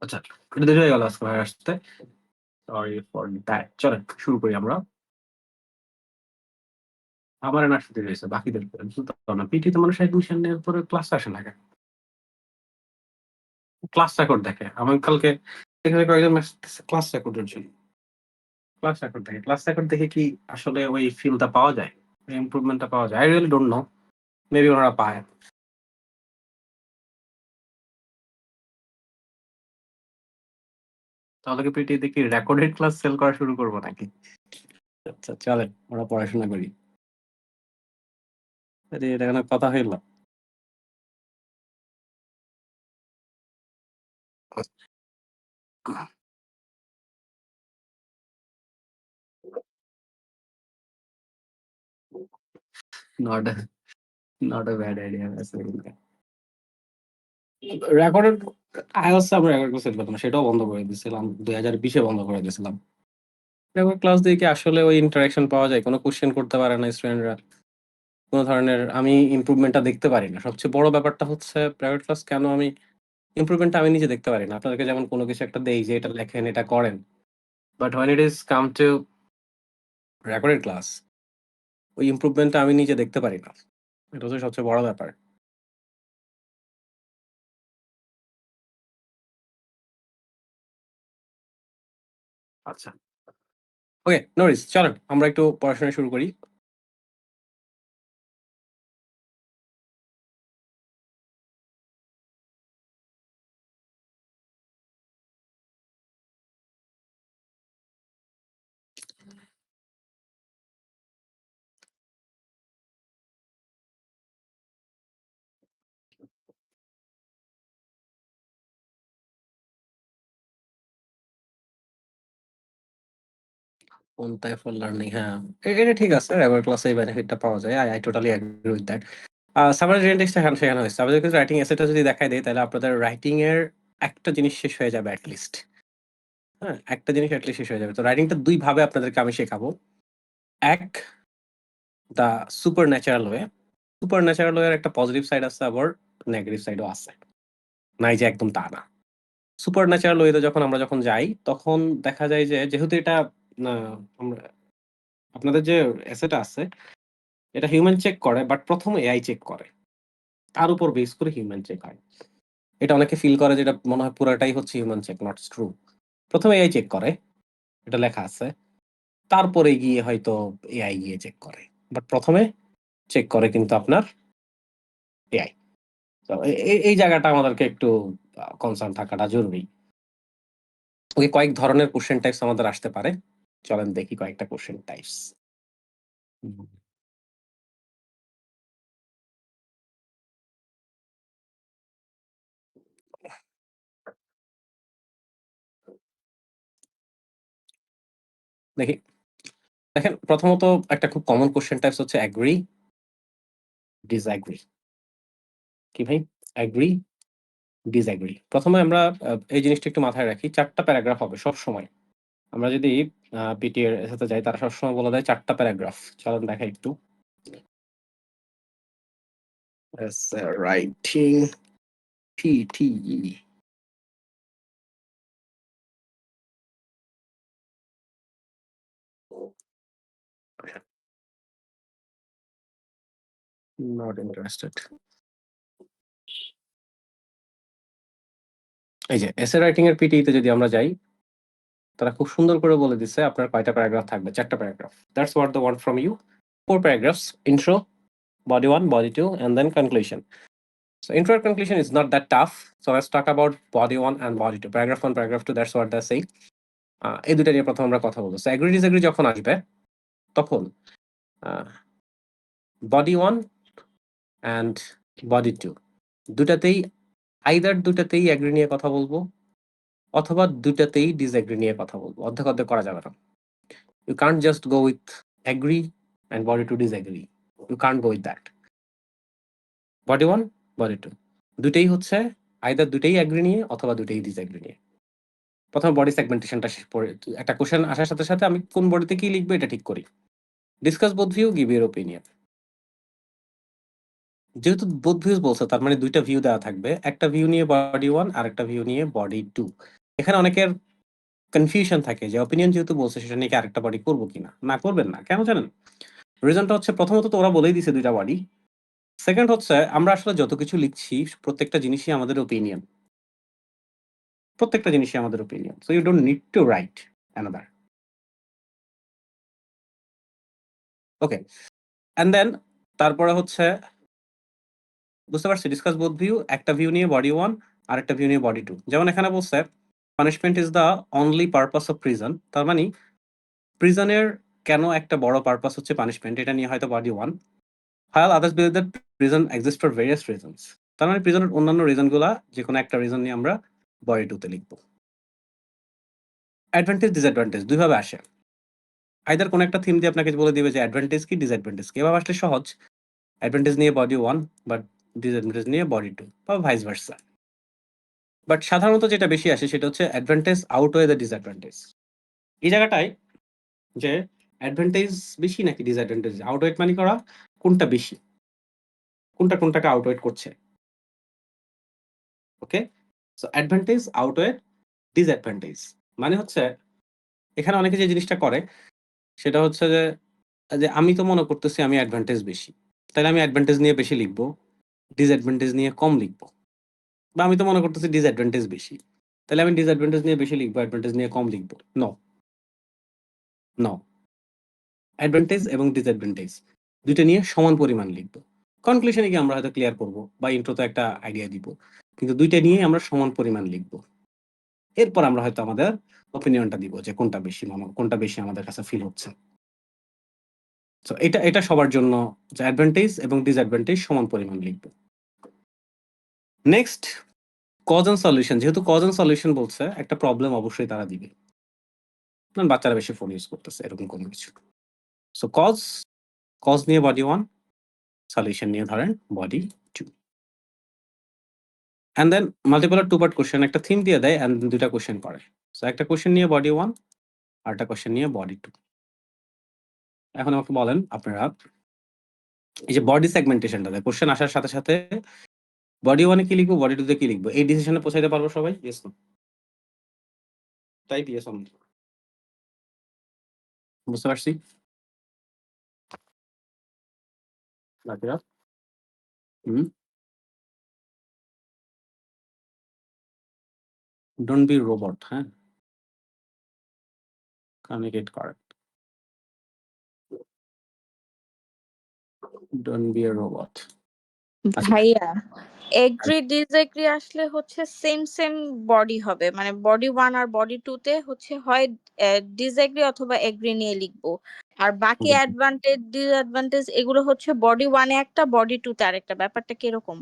আচ্ছা, এটা দেরি হয়ে গেল আজকে ভাইয়া আসতে। Sorry for that. চলেন শুরু করি আমরা। আমারে না আসতে দেরি হইছে। বাকিদের বুঝতে না। পিটি তে মানুষ অ্যাডমিশন নেওয়ার পরে ক্লাস আসে না কেন? ক্লাস রেকর্ড দেখে। আমি কালকে এখানে কয়েকজন মেসেজ ক্লাস রেকর্ডের জন্য। ক্লাস রেকর্ড দেখে। ক্লাস রেকর্ড দেখে কি আসলে ওই ফিলটা পাওয়া যায়? ইমপ্রুভমেন্ট টা পাওয়া যায়? I really don't know. Maybe ওনারা পায়। তাহলে কি পিটি তে কি রেকর্ডেড ক্লাস সেল করা শুরু করব নাকি? আচ্ছা চলেন আমরা পড়াশোনা করি। আরে এটা কোনো কথা হইল? Not a not a bad idea আসলে। রেকর্ডেড iOS আমরা রেকর্ড করে সেট করতাম। সেটাও বন্ধ করে দিয়েছিলাম। ২০২০ এ বন্ধ করে দিয়েছিলাম। রেকর্ড ক্লাস দিয়ে কি আসলে ওই ইন্টারেকশন পাওয়া যায়? কোন কোয়েশ্চেন করতে পারে না স্টুডেন্টরা। কোন ধরনের আমি ইমপ্রুভমেন্ট টা দেখতে পারি না। সবচেয়ে বড় ব্যাপারটা হচ্ছে প্রাইভেট ক্লাস কেন আমি ইমপ্রুভমেন্ট টা আমি নিজে দেখতে পারি না। আপনাদেরকে যেমন কোন কিছু একটা দেই যে এটা লেখেন, এটা করেন। But when it is come to recorded class, ওই ইমপ্রুভমেন্ট টা আমি নিজে দেখতে পারি না। এটা হচ্ছে সবচেয়ে বড় ব্যাপার। আচ্ছা। ওকে, নো ওয়ারিস। চলেন আমরা একটু পড়াশোনা শুরু করি। On time for learning হ্যাঁ। এটা ঠিক আছে। রেগুলার ক্লাসে এই বেনিফিটটা পাওয়া যায়। I totally agree with that. Summary জেনেটিক্সটা এখানে শেখানো হয়েছে। আমাদের কিন্তু রাইটিং এসেটা যদি দেখায় দেই তাহলে আপনাদের রাইটিং এর একটা জিনিস শেষ হয়ে যাবে এট লিস্ট। হ্যাঁ? একটা জিনিস এট লিস্ট শেষ হয়ে যাবে। তো রাইটিংটা ২ ভাবে আপনাদেরকে আমি শেখাবো। এক, the super natural way. Super natural way এর একটা পজিটিভ সাইড আছে আবার নেগেটিভ সাইডও আছে। নাই যে একদম তা না। সুপার ন্যাচারাল ওয়ে তে যখন যাই তখন দেখা যায় যে যেহেতু এটা আ আমরা আপনাদের যে এসেটা আছে এটা হিউম্যান চেক করে বাট ১ম এআই চেক করে। তার উপর বেস করে হিউম্যান চেক হয়। এটা অনেকে ফিল করে যে এটা মনে হয় পুরাটাই হচ্ছে হিউম্যান চেক, নট ট্রু। ১ম এআই চেক করে, এটা লেখা আছে। তারপরে গিয়ে হয়তো এআই গিয়ে চেক করে। বাট ১ম এ চেক করে কিন্তু আপনার এআই। তো এই জায়গাটা আমাদেরকে একটু কনসার্ন থাকাটা জরুরি। ওকে, কয়েক ধরনের কোয়েশ্চেন টাইপস আমাদের আসতে পারে। চলেন দেখি কয়েকটা কোয়েশ্চেন টাইপস। হুম। দেখি। দেখেন প্রথমত একটা খুব কমন কোয়েশ্চেন টাইপস হচ্ছে এগ্রি, ডিসএগ্রি। কি ভাই? Agree, disagree. ১ম এ আমরা এই জিনিসটা একটু মাথায় রাখি। ৪ টা প্যারাগ্রাফ হবে সবসময়। আমরা যদি পিটি এর সাথে যাই তারা সবসময় বলে দেয় ৪ টা প্যারাগ্রাফ। চলেন দেখাই একটু। Essay writing PT. Not interested. এই যে এসে রাইটিং এর পিটি তে যদি আমরা যাই, তারা খুব সুন্দর করে বলে দিছে আপনার কয়টা প্যারাগ্রাফ থাকবে। ৪ টা paragraph. That's what they want from you. 4 paragraphs, intro, body 1, body 2 and then conclusion. So intro and conclusion is not that tough. So let's talk about body 1 and body 2. Paragraph 1, paragraph 2, that's what they say. এই ২ টা নিয়ে ১ম আমরা কথা বলব। So agri disagree যখন আসবে তখন আ body 1 and body 2 দুটাতেই আইদার দুটাতেই এগ্রি নিয়ে কথা বলব অথবা দুটাতেই ডিসএগ্রি নিয়ে কথা বলব। অর্ধেক, অর্ধেক করা যাবে না। You can't just go with agree and body 2 disagree. You can't go with that. Body 1, body 2 দুটোই হচ্ছে আইদার দুটোই এগ্রি নিয়ে অথবা দুটোই ডিসএগ্রি নিয়ে। ১ম বডি সেগমেন্টেশনটা শেষ পড়ে একটা কোয়েশ্চেন আসার সাথে, সাথে আমি কোন বডিতে কি লিখব এটা ঠিক করি। Discuss both view, give your opinion. যেহেতু বোথ ভিউজ বলছে তার মানে ২ টা ভিউ দেওয়া থাকবে। একটা ভিউ নিয়ে বডি 1 আরেকটা ভিউ নিয়ে বডি 2। এখানে অনেকের কনফিউশন থাকে যে অপিনিয়ন যেহেতু বলছে সেটা নিয়ে কি আরেকটা বডি করব কিনা? না করবেন না। কেন জানেন? রিজনটা হচ্ছে প্রথমত তো ওরা বলেই দিছে ২ টা বডি। সেকেন্ড হচ্ছে আমরা আসলে যত কিছু লিখছি প্রত্যেকটা জিনিসই আমাদের ওপিনিয়ন। প্রত্যেকটা জিনিসই আমাদের opinion. So you don't need to write another. Okay. And then তারপরে হচ্ছে বুঝতে পারছি ডিসকাস বোথ ভিউ, একটা ভিউ নিয়ে বডি 1 আরেকটা ভিউ নিয়ে বডি 2। যেমন এখানে বলছে punishment is the only purpose of prison. তার মানে প্রিজনের কেন একটা বড় পারপাস হচ্ছে পানিশমেন্ট এটা নিয়ে হয়তো body 1। while others believe that prison exists for various reasons. তার মানে প্রিজনের অন্যান্য রিজন গুলা যেকোনো একটা রিজন নিয়ে আমরা বডি 2 তে লিখব। অ্যাডভান্টেজ ডিসঅ্যাডভান্টেজ ২ ভাবে আসে। আইদার কোন একটা থিম দিয়ে আপনাকে বলে দিবে যে অ্যাডভান্টেজ কি ডিসঅ্যাডভান্টেজ কি। এভাবে আসলে সহজ। অ্যাডভান্টেজ নিয়ে বডি 1 বাট ডিসঅ্যাডভান্টেজ নিয়ে বডি 2 বা ভাইস ভার্সা। বাট সাধারণত যেটা বেশি আসে সেটা হচ্ছে অ্যাডভান্টেজ আউটওয়ে দ্য ডিসঅ্যাডভান্টেজ। এই জায়গাটায় যে অ্যাডভান্টেজ বেশি নাকি ডিসঅ্যাডভান্টেজ আউটওয়েট মানে করা কোনটা বেশি? কোনটাকে আউটওয়েট করছে? Okay? So advantage outweigh disadvantage. মানে হচ্ছে এখানে অনেকে যে জিনিসটা করে সেটা হচ্ছে যে, যে আমি তো মনে করতেছি আমি অ্যাডভান্টেজ বেশি। তাইলে আমি অ্যাডভান্টেজ নিয়ে বেশি লিখব, ডিসঅ্যাডভান্টেজ নিয়ে কম লিখব। বা আমি তো মনে করতেছি ডিসঅ্যাডভান্টেজ বেশি। তাইলে আমি ডিসঅ্যাডভান্টেজ নিয়ে বেশি লিখব, অ্যাডভান্টেজ নিয়ে কম লিখব। No, no. অ্যাডভান্টেজ এবং ডিসঅ্যাডভান্টেজ ২ টা নিয়ে সমান পরিমাণ লিখব। কনক্লুশন এ গিয়ে আমরা হয়তো ক্লিয়ার করব বা ইন্ট্রোতে একটা আইডিয়া দিব। কিন্তু ২ টা নিয়েই আমরা সমান পরিমাণ লিখব। এরপর আমরা হয়তো আমাদের ওপিনিয়নটা দিব যে কোনটা বেশি আমাদের কাছে ফিল হচ্ছে। সো এটা সবার জন্য যে অ্যাডভান্টেজ এবং ডিসঅ্যাডভান্টেজ সমান পরিমাণ লিখব। Next cause and solution. যেহেতু কজ অ্যান্ড সলিউশন বলছে একটা প্রবলেম অবশ্যই তারা দিবে। ধরেন বাচ্চারা বেশি ফোন ইউজ করতেছে এরকম কোনো কিছু। সো কজ নিয়ে বডি 1, সলিউশন নিয়ে ধরেন বডি 2। অ্যান্ড দেন মাল্টিপল আর 2 পার্ট কোয়েশ্চেন একটা থিম দিয়ে দেয় অ্যান্ড ২ টা কোয়েশ্চেন করে। সো একটা কোয়েশ্চেন নিয়ে বডি 1 আরেকটা কোয়েশ্চেন নিয়ে বডি 2। এখন আমাকে বলেন আপনারা এই যে বডি সেগমেন্টেশনটা দেয় কোয়েশ্চেন আসার সাথে, সাথে বডি 1 এ কি লিখব, বডি 2 তে কি লিখব? এই ডিসিশনে পৌঁছাইতে পারবো সবাই? Yes no? Type yes only. বুঝতে পারছি? বাকিরা? হুম। ডোন্ট বি রোবট, হ্যাঁ? Communicate correct. Don't be a robot. আচ্ছা, ভাইয়া এগ্রি ডিসএগ্রি আসলে হচ্ছে সেম বডি হবে, মানে বডি 1 আর বডি 2 তে হচ্ছে হয় ডিসএগ্রি অথবা এগ্রি নিয়ে লিখবো, আর বাকি অ্যাডভান্টেজ ডিসঅ্যাডভান্টেজ এগুলো হচ্ছে বডি 1 এ একটা বডি 2 তে আরেকটা। ব্যাপারটা কি এরকম?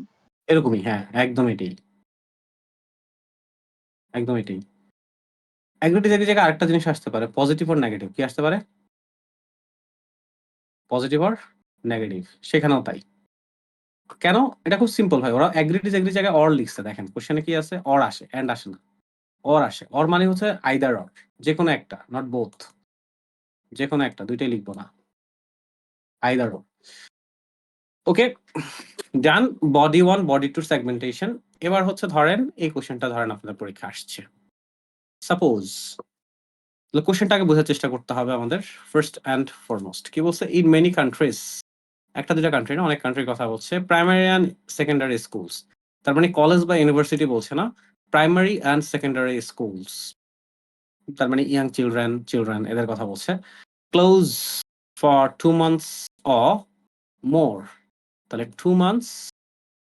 এরকমই হ্যাঁ, একদম এটাই। একদম এটাই। এগ্রি ডিসএগ্রি জায়গায় আরেকটা জিনিস আসতে পারে। Positive or negative. কি আসতে পারে? Positive or negative. সেখানেও তাই। কেন? এটা খুব সিম্পল ভাই। ওরা এগ্রি ডিসএগ্রি জায়গায় অর লিখছে দেখেন। কোয়েশ্চেনে কি আছে? অর আসে, এন্ড আসে না। অর আসে। অর মানে হচ্ছে আইদার অর। যেকোনো একটা, নট বোথ। যেকোনো একটা, ২ টাই লিখব না। Either or. Okay, done body 1, body 2 segmentation. এবার হচ্ছে ধরেন এই কোয়েশ্চেনটা ধরেন আপনাদের পরীক্ষায় আসছে। সাপোজ কোয়েশ্চেনটা আগে বোঝার চেষ্টা করতে হবে আমাদের। ফার্স্ট অ্যান্ড ফরমোস্ট কি বলছে? ইন মেনি কান্ট্রিজ, একটা ২ টা কান্ট্রি না, অনেক কান্ট্রির কথা বলছে। Primary and secondary schools. তার মানে কলেজ বা ইউনিভার্সিটি বলছে না। Primary and secondary schools. তার মানে ইয়াং চিলড্রেন এদের কথা বলছে। Close for 2 months or more. তাহলে 2 মান্থস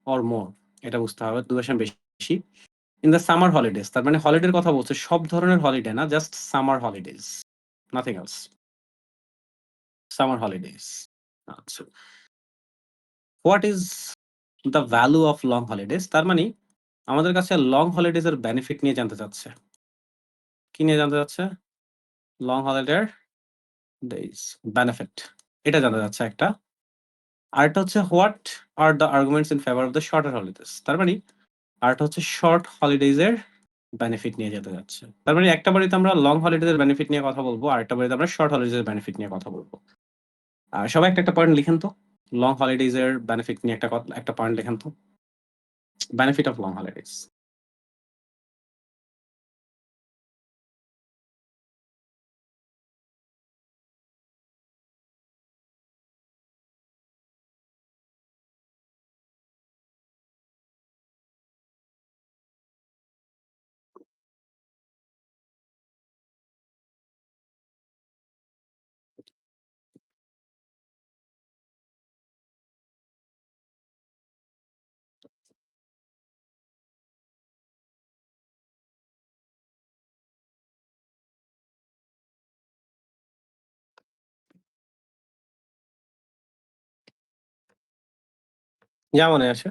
অর মোর এটা বুঝতে হবে। ডিউরেশন বেশি। ইন দ্য সামার হলিডেজ তার মানে হলিডের কথা বলছে। সব ধরনের হলিডে না, just summer holidays. Nothing else. Summer holidays. আচ্ছা। What is the value of long holidays? তার মানে আমাদের কাছে লং হলিডেজ এর বেনিফিট নিয়ে জানতে চাচ্ছে। কি নিয়ে জানতে চাচ্ছে? লং হলিডের ডেইজ বেনিফিট। এটা জানতে চাচ্ছে একটা। আরেকটা হচ্ছে what are the arguments in favour of the shorter holidays. তার মানে আরেকটা হচ্ছে শর্ট হলিডেজ এর বেনিফিট নিয়ে যেতে যাচ্ছে। তার মানে একটা বাড়িতে আমরা লং হলিডেজ এর বেনিফিট নিয়ে কথা বলবো, আরেকটা বাড়িতে আমরা শর্ট হলিডেজ এর বেনিফিট নিয়ে কথা বলবো। সবাই একটা পয়েন্ট লিখেন তো। লং হলিডেজ এর বেনিফিট নিয়ে একটা পয়েন্ট লেখেন তো। Benefit of long holidays. যা মনে আসে।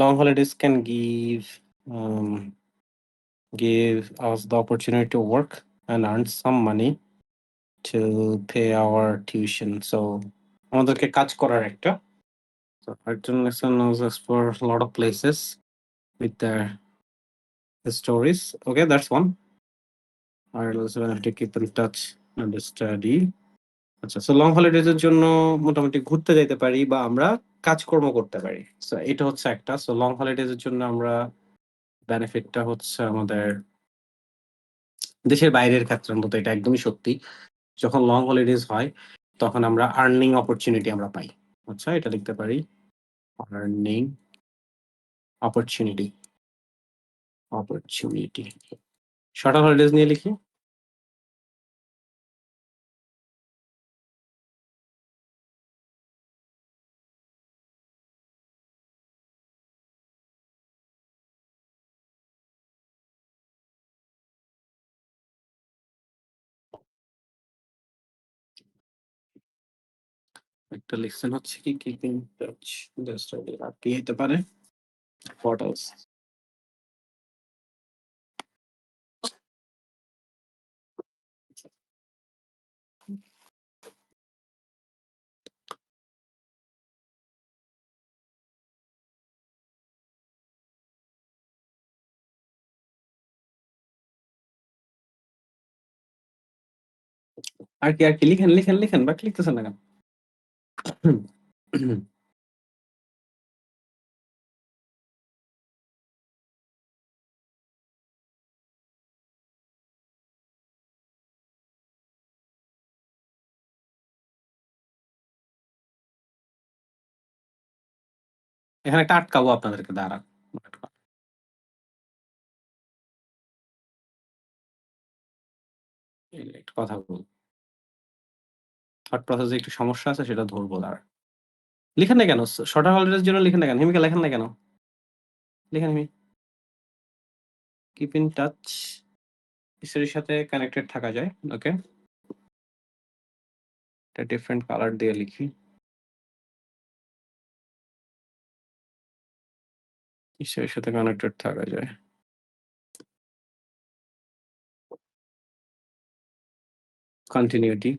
Long holidays can give us the opportunity to work and earn some money to pay our tuition. So আমাদেরকে কাজ করার একটা। So Arjun lesson knows us for a lot of places with their stories. Okay, that's one. আর also have to keep in touch and study. আচ্ছা, so long holidays এর জন্য মোটামুটি ঘুরতে যাইতে পারি বা আমরা কাজকর্ম করতে পারি। সো এটা হচ্ছে একটা। সো লং হলিডেজ এর জন্য আমরা বেনিফিটটা হচ্ছে আমাদের দেশের বাইরের ক্ষেত্রে অন্তত এটা একদমই সত্যি। যখন লং হলিডেজ হয় তখন আমরা আর্নিং অপরচুনিটি আমরা পাই। আচ্ছা, এটা লিখতে পারি earning opportunity, opportunity. Shorter holidays নিয়ে লিখি। একটা লিসেন হচ্ছে কি কিপিং টাচ দ্য স্টাডি আর কি হতে পারে হোয়াট এলস। আর কি লিখেন লিখেন লিখেন বাট লিখতেছেন না কেন? এখানে একটা আটকাবো আপনাদেরকে দাঁড়ান। একটু কথা বলবো। থট প্রসেস এ একটু সমস্যা আছে সেটা ধরবো দাঁড়ান। লিখেন না কেন? শর্টার হলিডেজ এর জন্য লিখেন না কেন? হিমিকা লেখেন না কেন? লিখেন হিমি। কিপ ইন টাচ হিস্ট্রির সাথে কানেক্টেড থাকা যায়। ওকে? একটা ডিফারেন্ট কালার দিয়ে লিখি। হিস্ট্রির সাথে কানেক্টেড থাকা যায়। কন্টিনিউটি।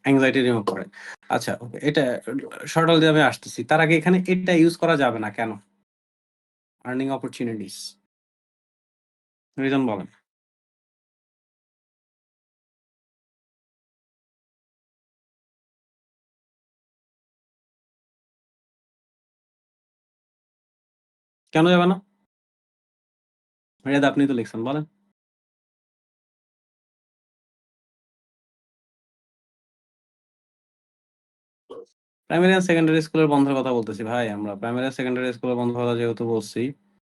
অ্যাংজাইটি রিমুভ করে। আচ্ছা, ওকে, এটা শর্ট হল দিয়ে আমি আসতেছি। তার আগে এখানে এটা ইউজ করা যাবে না কেন? Earning opportunities. রিজন বলেন। কেন যাবে না? রেদ আপনি তো লিখছেন, বলেন। প্রাইমারি অ্যান্ড সেকেন্ডারি স্কুলের বন্ধের কথা বলতেছি ভাই আমরা। প্রাইমারি অ্যান্ড সেকেন্ডারি স্কুলের বন্ধের কথা যেহেতু বলছি,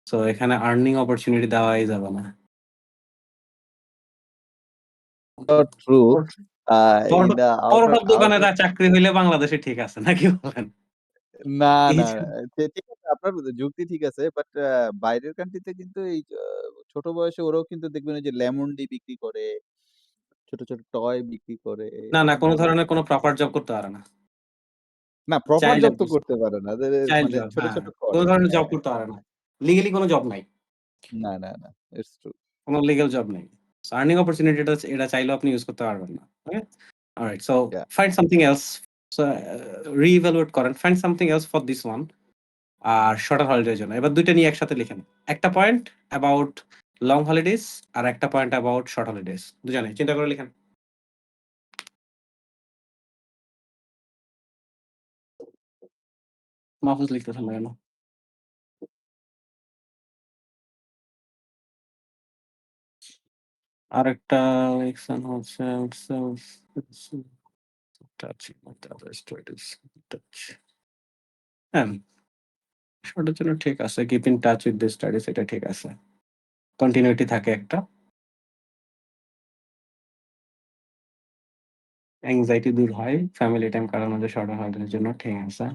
সো এখানে আর্নিং অপরচুনিটি দেওয়াই যাবে না। Not true. বড় In the বড়সব দোকানে outer তার চাকরি হইলে বাংলাদেশে ঠিক আছে নাকি বলেন? না, এই না, যে ঠিক আছে আপনার যুক্তি ঠিক আছে। বাট বাইরের কান্ট্রিতে কিন্তু এই ছোট বয়সে ওরাও কিন্তু দেখবেন ওই যে লেমন ডি বিক্রি করে, ছোট, ছোট টয় বিক্রি করে। না, না, কোন মানে ধরনের কোন প্রপার জব করতে পারে না। না প্রপার চাইল্ড জব তো অ্যাবিউজ, করতে পারে না। চাইল্ড মানে জব, ছোট, হ্যাঁ। ছোট কোন করে। ধরনের জব হ্যাঁ। করতে পারে না। লিগালি কোন জব নাই। না, না, না। It's true. কোন লিগ্যাল জব নেই। সো আর্নিং অপরচুনিটি এটা চাইলেও আপনি ইউজ করতে পারবেন না। Okay? Alright. So yeah. Find something else. So re-evaluate করেন। Find something else for this one. আর শর্টার হলিডের জন্য। এবার ২ টা নিয়ে একসাথে লিখেন। একটা পয়েন্ট অ্যাবাউট লং হলিডেজ আর একটা পয়েন্ট অ্যাবাউট শর্ট হলিডেজ। দুজনে চিন্তা করে লিখেন। মাহফুজ লিখতেছেন না কেন? আরেকটা লিখছেন হচ্ছে touching with the other status touch. হ্যাঁ, শর্টের জন্য ঠিক আছে। Keep in touch with the studies, এটা ঠিক আছে। কন্টিনিউটি থাকে একটা। অ্যাংজাইটি দূর হয়। ফ্যামিলি টাইম কাটানোর যে শর্টার হলিডের জন্য ঠিক আছে।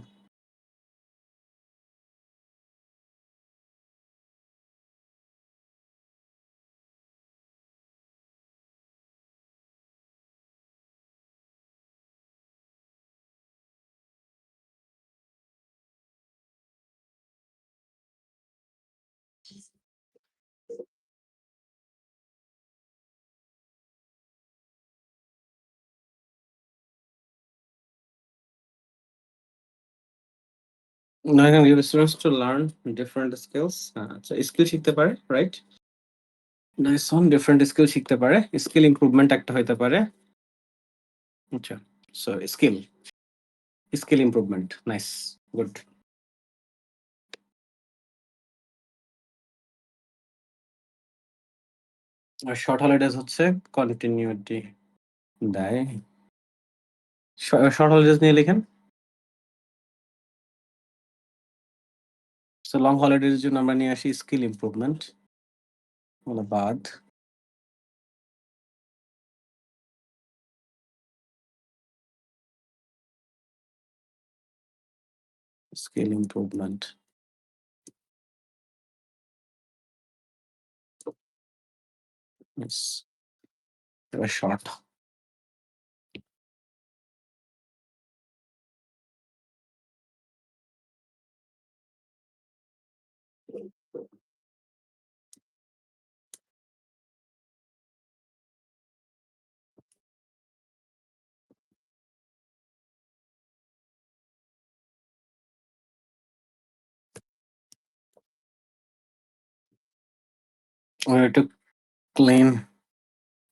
না, এখানে give students to learn different skills. আচ্ছা, স্কিল শিখতে পারে, right? Nice one. Different skill শিখতে পারে। স্কিল ইমপ্রুভমেন্ট একটা হইতে পারে। আচ্ছা। So skill improvement. Nice. Good. আর শর্ট হলিডেজ হচ্ছে কন্টিনিউটি দেয়। শর্ট হলিডেজ নিয়ে লিখেন। সো লং হলিডেজ এর জন্য আমরা নিয়ে আসি স্কিল ইমপ্রুভমেন্ট। মানে বাদ। Skill improvement. ইয়েস। এবার short. We have to clean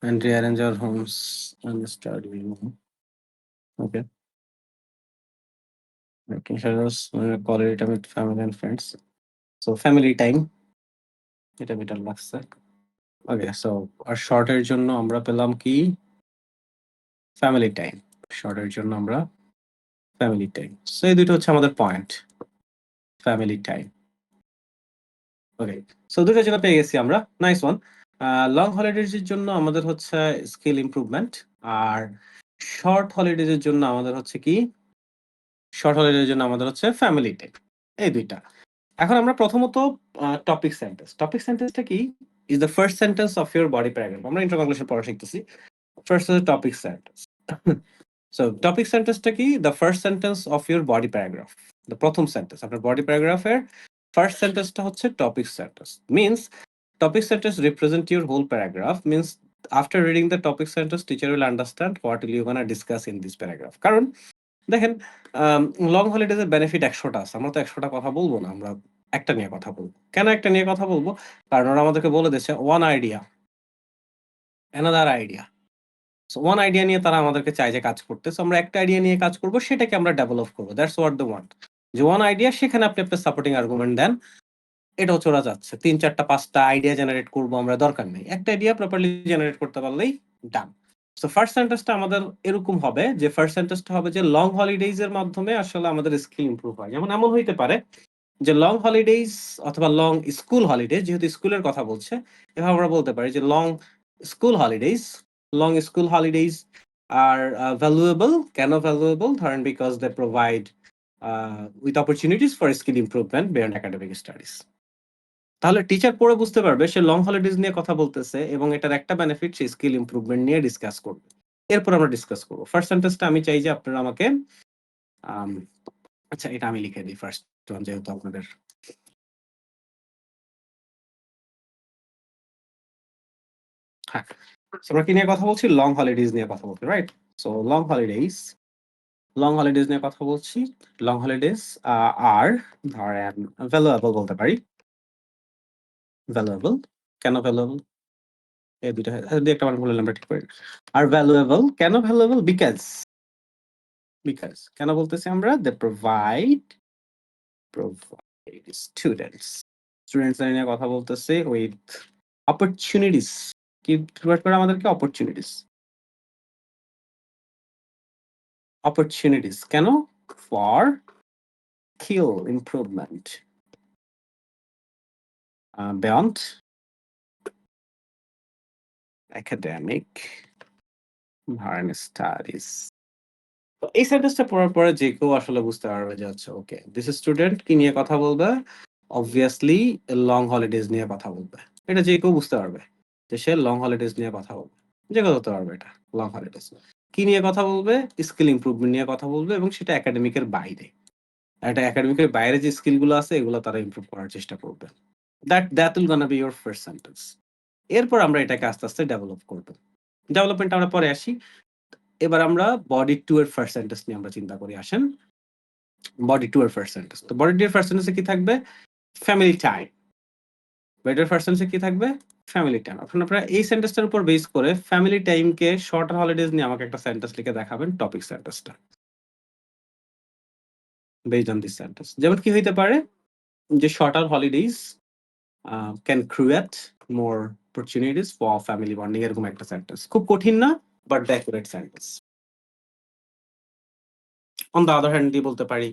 and rearrange our homes and study. Okay. Making sure us quality time with family and friends. So family time এটা better লাগছে। ওকে, সো আর short এর জন্য আমরা পেলাম কি? Family time. শর্ট এর জন্য আমরা ফ্যামিলি টাইম। সো এই দুটো হচ্ছে আমাদের point. Family time. Okay. So ২ টার জন্য পেয়ে গেছি আমরা। Nice one. লং হলিডেজ এর জন্য আমাদের হচ্ছে স্কিল ইমপ্রুভমেন্ট। আর শর্ট হলিডেজ এর জন্য আমাদের হচ্ছে কি? শর্ট হলিডেজ এর জন্য আমাদের হচ্ছে ফ্যামিলি টাইম। এই ২ টা। এখন আমরা প্রথমত টপিক সেন্টেন্স। টপিক সেন্টেন্সটা কি? Is the first sentence of your body paragraph. আমরা ইন্ট্রো কনক্লুশন পড়া শিখতেছি। ফার্স্ট হচ্ছে টপিক সেন্টেন্স। সো টপিক সেন্টেন্সটা কি? The first sentence of your body paragraph. The প্রথম সেন্টেন্স। আপনার বডি প্যারাগ্রাফের ফার্স্ট সেন্টেন্সটা হচ্ছে topic sentence. Means topic sentence represent your whole paragraph. Means after reading the topic sentence, teacher will understand what you gonna discuss in this paragraph. কারণ দেখেন long holidays এর benefit ১০০ টা আছে। আমরা তো ১০০ টা কথা বলব না। আমরা একটা নিয়ে কথা বলব। কেন একটা নিয়ে কথা বলব? কারণ ওরা আমাদেরকে বলে দিয়েছে one idea, another idea. So one idea নিয়ে তারা আমাদেরকে চায় যে কাজ করতে। সো আমরা একটা আইডিয়া নিয়ে কাজ করব, সেটাকে আমরা ডেভেলপ করব। That's what they want. যে one idea সেখানে আপনি আপনার সাপোর্টিং আর্গুমেন্ট দেন। এটা হচ্ছে ওরা চাচ্ছে। ৩, ৪ টা ৫ টা আইডিয়া জেনারেট করব আমরা, দরকার নেই। একটা আইডিয়া প্রপারলি জেনারেট করতে পারলেই ডান। সো ফার্স্ট সেন্টেন্সটা আমাদের এরকম হবে যে ফার্স্ট সেন্টেন্সটা হবে যে লং হলিডেজ এর মাধ্যমে আসলে আমাদের স্কিল ইমপ্রুভ হয়। যেমন এমন হইতে পারে যে লং হলিডেজ অথবা লং স্কুল হলিডেজ, যেহেতু স্কুলের কথা বলছে, এভাবে আমরা বলতে পারি যে long school holidays are valuable. কেন ভ্যালুয়েবল? ধরেন because they provide with opportunities for skill improvement beyond academic studies. তাহলে টিচার পড়ে বুঝতে পারবে সে লং হলিডেজ নিয়ে কথা বলতেছে এবং এটার একটা বেনিফিট সে স্কিল ইমপ্রুভমেন্ট নিয়ে ডিসকাস করবে। এরপর আমরা ডিসকাস করব। ফার্স্ট সেন্টেন্সটা আমি চাই যে আপনারা আমাকে আম আচ্ছা, এটা আমি লিখে দিই ফার্স্ট ওয়ান, যেহেতু আপনাদের হ্যাঁ। So, আমরা কি নিয়ে কথা বলছি? লং হলিডেজ নিয়ে কথা বলছি, রাইট? সো লং হলিডেজ নিয়ে কথা বলছি। লং হলিডেজ আর ধরেন ভ্যালুয়েবল বলতে পারি। ভ্যালুয়েবল। কেন ভ্যালুয়েবল? এই দুইটা দুই একটা বার বললে আমরা ঠিক পারি। আর ভ্যালুয়েবল কেন ভ্যালুয়েবল? বিকজ কেন বলতেছি আমরা? দে প্রোভাইড স্টুডেন্টস নিয়ে কথা বলতেছে উইথ অপরচুনিটিস। কি প্রোভাইড করে আমাদেরকে? অপরচুনিটিস কেন? For skill improvement beyond academic ধরেন স্টাডিজ। এই সেন্টেন্সটা পড়ার পরে যে কেউ আসলে বুঝতে পারবে যে আচ্ছা ওকে, দিস স্টুডেন্ট কি নিয়ে কথা বলবে? অবভিয়াসলি লং হলিডেজ নিয়ে কথা বলবে। এটা যে কেউ বুঝতে পারবে যে সে লং হলিডেজ নিয়ে কথা বলবে। যে কেউ ধরতে পারবে এটা লং হলিডেজ। কি নিয়ে কথা বলবে? স্কিল ইমপ্রুভমেন্ট নিয়ে কথা বলবে এবং সেটা একাডেমিকের বাইরে। একটা একাডেমিকের বাইরে যে স্কিল গুলো আছে এগুলো তারা ইমপ্রুভ করার চেষ্টা করবে। That will gonna be your first sentence. এরপর আমরা এটাকে আস্তে আস্তে ডেভেলপ করব। ডেভেলপমেন্ট আমরা পরে আসি। এবার আমরা বডি 2 এর ফার্স্ট সেন্টেন্স নিয়ে আমরা চিন্তা করি। আসেন বডি 2 এর ফার্স্ট সেন্টেন্স। তো বডি 2 এর ফার্স্ট সেন্টেন্সে কি থাকবে? Family time. বডি 2 এর ফার্স্ট সেন্টেন্সে কি থাকবে? Family time. এখন আপনারা এই সেন্টেন্সটার উপর বেস করে ফ্যামিলি টাইমকে শর্টার হলিডেজ নিয়ে আমাকে একটা সেন্টেন্স লিখে দেখাবেন, টপিক সেন্টেন্সটা। Based on this sentence. যেমন কি হইতে পারে? যে shorter holidays can create more opportunities for family bonding, এরকম একটা সেন্টেন্স। খুব কঠিন না, but the accurate sentence. On the other hand দিয়ে বলতে পারি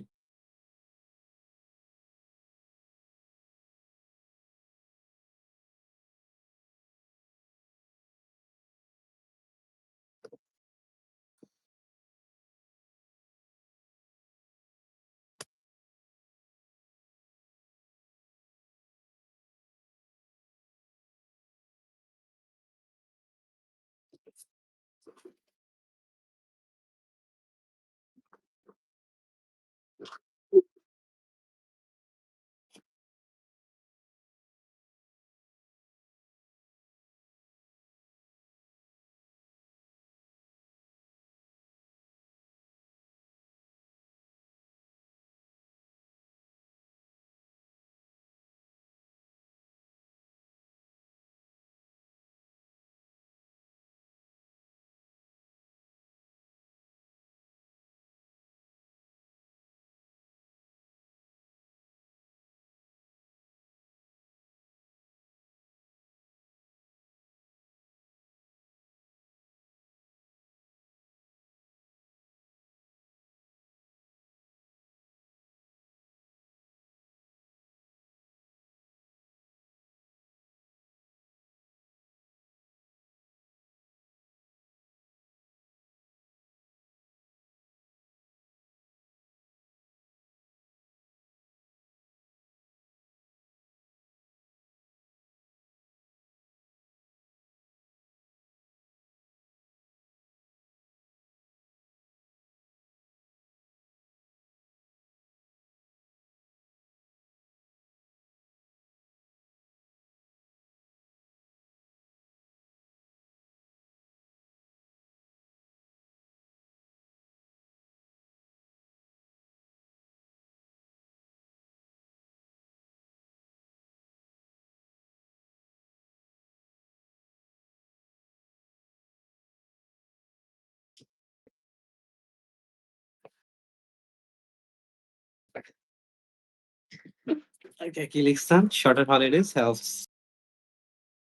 Okay, কি লিখছেন? Shorter holidays helps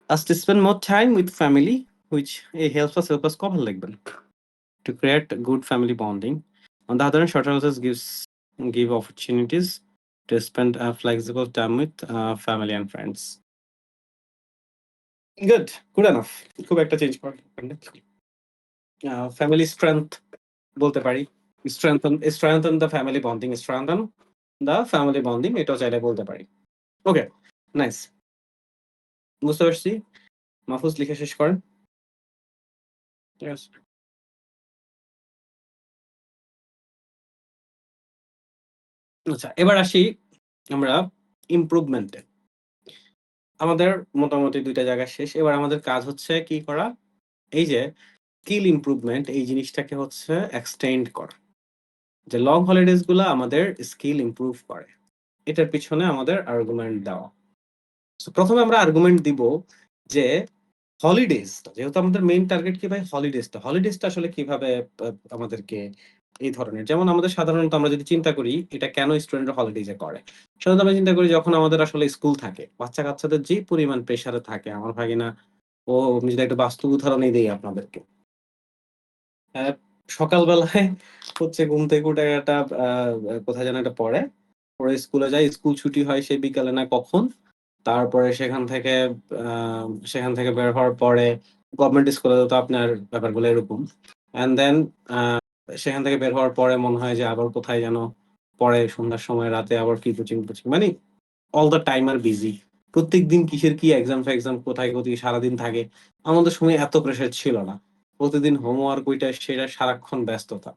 us to spend more time with family, which helps us কখন লিখবেন? To create good family bonding. On the other hand, shorter holidays give opportunities to spend flexible time with family and friends. Good enough. খুব একটা change করার দরকার নেই। Family strength বলতে পারি। Strengthen the family bonding. Strengthen the family bonding এটাও চাইলে বলতে পারি। ওকে, নাইস। বুঝতে পারছি। মাহফুজ লিখে শেষ করেন। ঠিক আছে। আচ্ছা, এবার আসি আমরা ইমপ্রুভমেন্টে। আমাদের মোটামুটি ২ টা জায়গা শেষ। এবার আমাদের কাজ হচ্ছে কি করা? এই যে স্কিল ইমপ্রুভমেন্ট এই জিনিসটাকে হচ্ছে এক্সটেন্ড করা। যে লং হলিডেজ গুলা আমাদের স্কিল ইমপ্রুভ করে। এটার পিছনে আমাদের আর্গুমেন্ট দেওয়া। সো ১ম এ আমরা আর্গুমেন্ট দিব যে হলিডেজটা যেহেতু আমাদের মেইন টার্গেট কি ভাই হলিডেজটা। হলিডেজটা আসলে কিভাবে আ আমাদেরকে এই ধরনের যেমন আমাদের সাধারণত আমরা যদি চিন্তা করি এটা কেন স্টুডেন্টরা হলিডেজে করে? সাধারণত আমরা চিন্তা করি যখন আমাদের আসলে স্কুল থাকে। বাচ্চা-কাচ্চাদের যে পরিমাণ প্রেশারে থাকে আমার ভাগিনা আমি যদি একটা বাস্তব উদাহরণই দেই আপনাদেরকে। অ্যা সকালবেলায় হচ্ছে ঘুম থেকে উঠে একটা কোথায় যেন একটা পড়ে। পরে স্কুলে যায়। স্কুল ছুটি হয় সেই বিকালে না কখন। তারপরে সেখান থেকে বের হওয়ার পরে গভর্নমেন্ট স্কুলে তো আপনার ব্যাপারগুলো এরকম। অ্যান্ড দেন আ সেখান থেকে বের হওয়ার পরে মনে হয় যে আবার কোথায় যেন পড়ে সন্ধ্যার সময় রাতে আবার কি কোচিং। মানে all the time are busy. প্রত্যেকদিন কিসের কি এক্সাম-ফেক্সাম কোথায় সারাদিন থাকে। আমাদের সময় এত প্রেশার ছিল না। প্রতিদিন হোমওয়ার্ক ওইটা সেটা সারাক্ষণ ব্যস্ততা।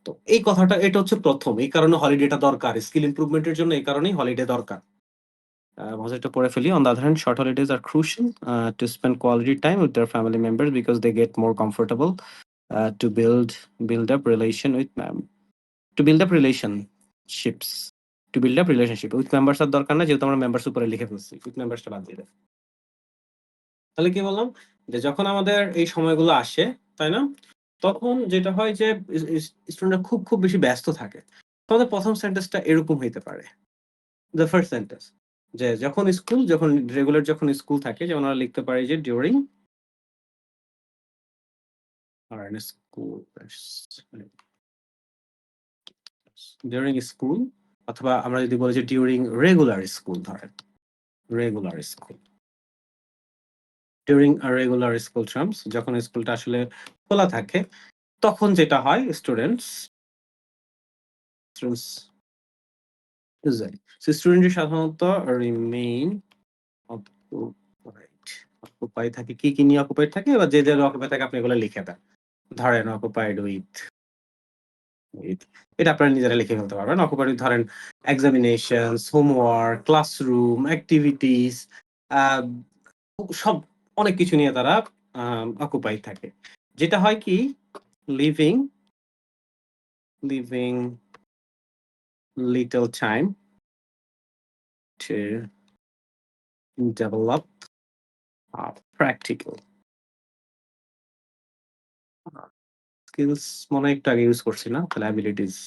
তো এই কথাটা এটা হচ্ছে ১ম এই কারণে হলিডেটা দরকার। স্কিল ইমপ্রুভমেন্ট এর জন্য এই কারণেই হলিডে দরকার। মজাটা পড়ে ফেলি। On the other hand, short holidays are crucial to spend quality time with their family members because they get more comfortable to build up relation with to build up relationships. To build up relationship with members আর দরকার না যেহেতু আমরা members উপরে লিখে ফেলছি। with members টা বাদ দিয়ে দেন। তাহলে কি বললাম? যে যখন আমাদের এই সময়গুলো আসে, তাই না? তখন যেটা হয় যে স্টুডেন্টরা খুব বেশি ব্যস্ত থাকে। তো আমাদের ১ম সেন্টেন্সটা এরকম হইতে পারে। The first sentence যে যখন রেগুলার যখন স্কুল থাকে যেমন আমরা লিখতে পারি যে during school অথবা আমরা যদি বলি যে during regular school ধরেন regular school during a regular school terms যখন স্কুলটা আসলে খোলা থাকে তখন যেটা হয় স্টুডেন্টস স্টুডেন্ট সাধারণত রিমেইন অকুপাই থাকে কি নিয়ে অকুপাইড থাকে এবার যে অকুপাই থাকে আপনি এগুলো লিখে দেন ধরেন অকুপাইড উইথ এটা আপনারা নিজেরা লিখে ফেলতে পারবেন অকুপাইড ধরেন এক্সামিনেশনস হোমওয়ার্ক ক্লাসরুম অ্যাক্টিভিটিস সব অনেক কিছু নিয়ে তারা অকুপাইড থাকে যেটা হয় কি living little time to develop practical skills মনে হয় একটু আগে ইউজ করছি না তাহলে abilities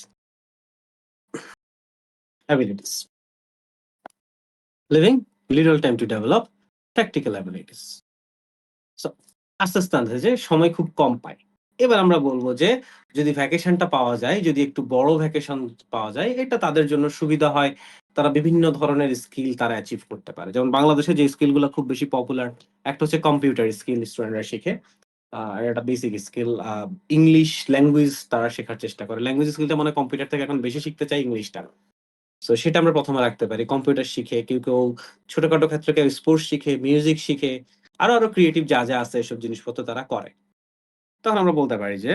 living little time to develop practical abilities so আস্তে যে সময় খুব কম পায় এবার আমরা বলবো যে যদি ভ্যাকেশনটা পাওয়া যায় যদি একটু বড় ভ্যাকেশন পাওয়া যায় এটা তাদের জন্য সুবিধা হয় তারা বিভিন্ন ধরনের স্কিল তারা অ্যাচিভ করতে পারে যেমন বাংলাদেশে যে স্কিলগুলো খুব বেশি পপুলার একটা হচ্ছে কম্পিউটার স্কিল স্টুডেন্টরা শিখে এটা বেসিক স্কিল ইংলিশ ল্যাঙ্গুয়েজ তারা শেখার চেষ্টা করে ল্যাঙ্গুয়েজ স্কিলটা মানে কম্পিউটার থেকে এখন বেশি শিখতে চাই ইংলিশটা সো সেটা আমরা ১ম এ রাখতে পারি। কম্পিউটার শিখে কেউ ছোটখাটো ক্ষেত্রে কেউ স্পোর্টস শিখে, মিউজিক শিখে, আরো ক্রিয়েটিভ যা আছে এসব জিনিসপত্র তারা করে। তখন আমরা বলতে পারি যে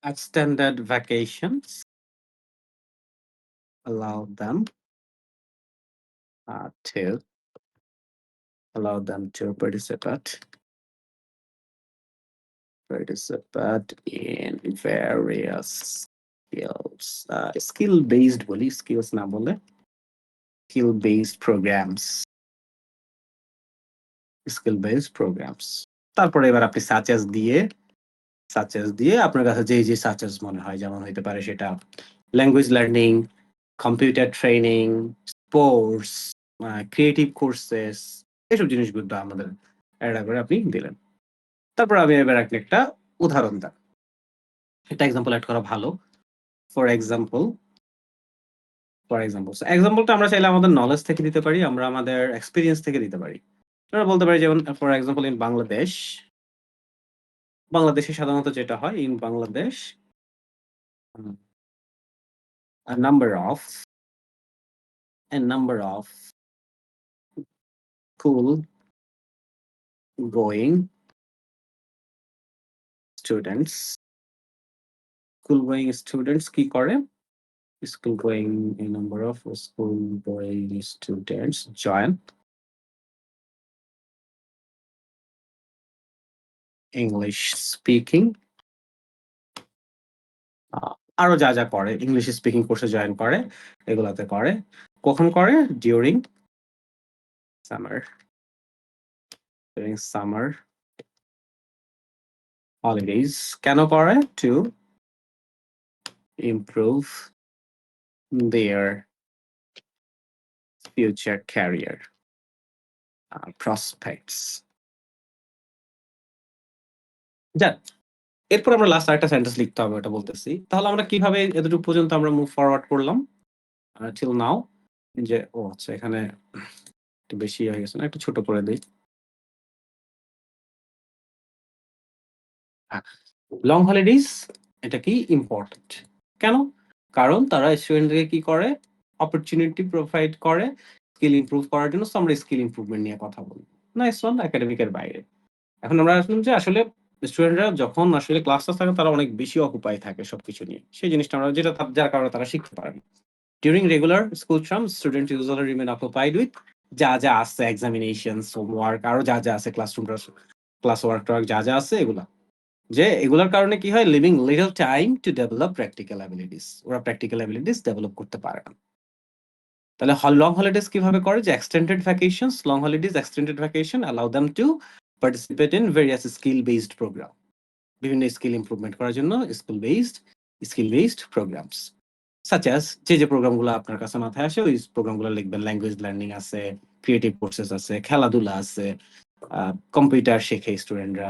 extended vacations allow them to participate in various skills skill based বলি skills না বলে skill based programs তারপরে এবার আপনি সাচ অ্যাজ দিয়ে সাচেস দিয়ে আপনার কাছে যে সাচেস মনে হয়, যেমন হইতে পারে সেটা language learning, computer training, sports, creative courses, এসব জিনিসগুলো আমাদের অ্যাড করে আপনি দিলেন। তারপর আমি এবার একটা উদাহরণ দেন, একটা এক্সাম্পল অ্যাড করা ভালো। ফর এক্সাম্পল এক্সাম্পলটা আমরা চাইলে আমাদের নলেজ থেকে দিতে পারি, আমরা আমাদের এক্সপিরিয়েন্স থেকে দিতে পারি। আমরা বলতে পারি যেমন ফর এক্সাম্পল ইন বাংলাদেশে সাধারণত যেটা হয়, in Bangladesh a number of school going students কি করে, school going a number of school going students join English speaking, আরো যা করে ইংলিশ স্পিকিং কোর্সে জয়েন করে, এগুলাতে করে। কখন করে? During summer holidays. কেন করে? To improve there future career prospects. যাক, এরপর আমরা লাস্ট আরেকটা সেন্টেন্স লিখতে হবে, ওটা বলতেছি। তাহলে আমরা কিভাবে এতটুকু পর্যন্ত আমরা মুভ ফরওয়ার্ড করলাম টিল নাও? যে আচ্ছা, এখানে একটু বেশি হয়ে গেছে না, একটু ছোট করে দিই। লং হলিডেজ এটা কি ইম্পর্টেন্ট? কেন? কারণ তারা স্টুডেন্টদেরকে কি করে, অপরচুনিটি প্রোভাইড করে স্কিল ইমপ্রুভ করার জন্য। তো আমরা স্কিল ইমপ্রুভমেন্ট নিয়ে কথা বলি, নাইস ওয়ান, একাডেমিকের বাইরে। এখন আমরা আসলাম যে আসলে স্টুডেন্টরা যখন আসলে ক্লাসটা থাকে তারা অনেক বেশি অকুপাই থাকে সবকিছু নিয়ে, সেই জিনিসটা আমরা যেটা যার কারণে তারা শিখতে পারে না। During regular school term student usually remain occupied with যা আছে এক্সামিনেশনস, হোমওয়ার্ক, আরো যা আছে ক্লাস ওয়ার্ক যা আছে এগুলা। যে এগুলোর কারণে কি হয়, leaving little time to develop practical abilities, ওরা প্র্যাকটিক্যাল অ্যাবিলিটিস ডেভেলপ করতে পারে না। তাহলে লং হলিডেজ কিভাবে করে? যে extended vacations, long holidays extended vacation allow them to participate in various skill based program, বিভিন্ন স্কিল ইমপ্রুভমেন্ট করার জন্য skill based programs, such as যে প্রোগ্রামগুলো আপনার কাছে মাথায় আসে ওই প্রোগ্রামগুলো লিখবেন। ল্যাঙ্গুয়েজ লার্নিং আছে, ক্রিয়েটিভ কোর্সেস আছে, খেলাধুলা আছে, কম্পিউটার শেখে স্টুডেন্টরা,